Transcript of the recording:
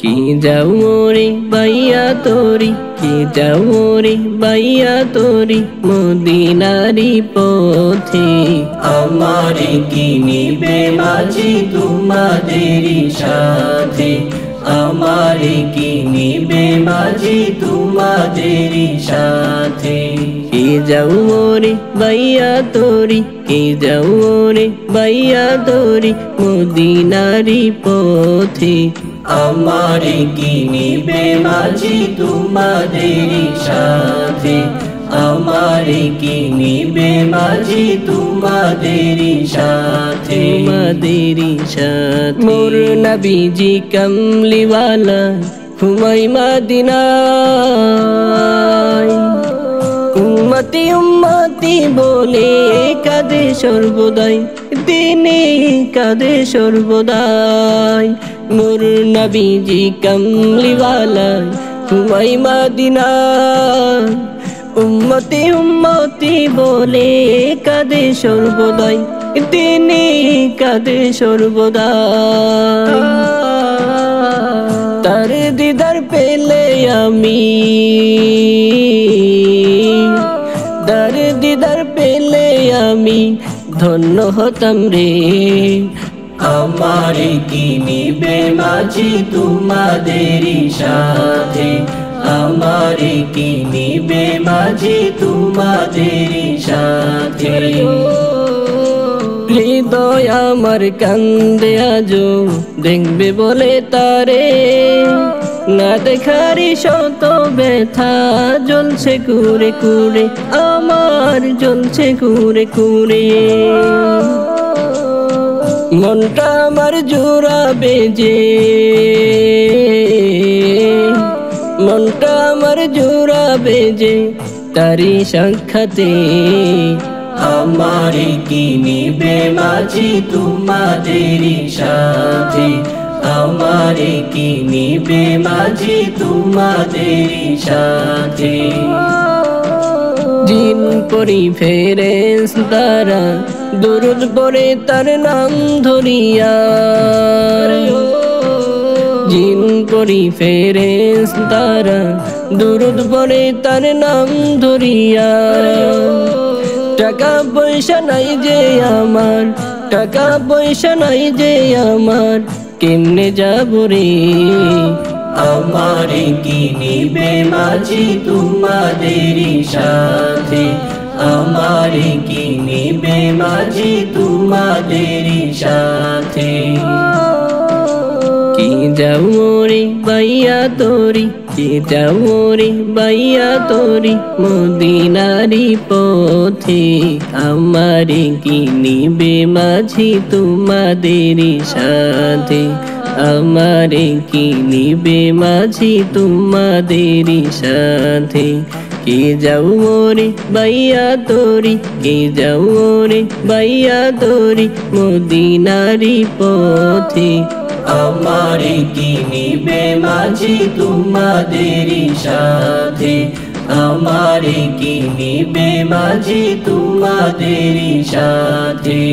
কি যাও মোরে বাইয়া তোরি, কি যাও মোরে বাইয়া তোরি মদিনারি পথে। আমারে কি নিবে মাঝি তোমাদেরই সাথে, আমারে কি নিবে মাঝি তোমাদেরই সাথে। কি যাও মোরে বাইয়া তোরি, কি যাও মোরে বাইয়া তোরি মদিনারি পথে। আমারে কি নিবে মাঝি তোমাদেরই সাথে, আমারে কি নিবে মাঝি তোমাদেরই সাথে। তোমাদেরই সাথে। মোর নবীজি কমলিওয়ালা ঘুমাই মদিনায়, উম্মতি উম্মতি বলে কাঁদে সর্বদাই, দিনে কাঁদে সর্বদাই। মোর নবীজি কমলিওয়ালা ঘুমাই মদিনায়, উম্মতি উম্মতি বলে কাঁদে সর্বদাই, দিনে কাঁদে সর্বদাই। তার দিদার পেলে আমি, তার দিদার পেলে আমি ধন্য হতাম রে। আমারে কি নিবে মাঝি তোমাদেরই সাথে, আমারে কি নিবে মাঝি তোমাদেরই সাথে। হৃদয় আমার কান্দে আজো দেখবে বলে তারে, না দেখারি শত ব্যথা জ্বলছে কুরে কুরে, আমার জ্বলছে কুরে কুরে। মনটা আমার জোড়াবে যে, মনটা আমার জোড়াবে যে তারি সাক্ষাতে। আমারে কি নিবে মাঝি তোমাদেরই সাথে, আমারে কি নিবে মাঝি তোমাদেরই সাথে। জিন পরি ফেরেশতারা দুরুদ পড়ে তার নাম ধরিয়া, জিন পরি ফেরেশতারা দুরুদ পড়ে তার নাম ধরিয়া। টাকা পয়সা নাই যে আমার, টাকা পয়সা নাই যে আমার, কেমনে যাব রে। আমারে কি নিবে মাঝি তোমাদেরই সাথে, আমারে কি নিবে মাঝি তোমাদেরই সাথে। কি যাও মোরে বাইয়া তোরি, কি যাও মোরে বাইয়া তোরি মদিনারি পথে। আমারে কি নিবে মাঝি তোমাদেরই সাথে, আমারে কি নিবে মাঝি তোমাদেরই সাথে। কি যাও মোরে বাইয়া তোরি, কি যাও মোরে বাইয়া তোরি মদিনারি পথে। আমারে কি নিবে মাঝি তোমাদেরই সাথে, আমারে কি নিবে মাঝি তোমাদেরই সাথে।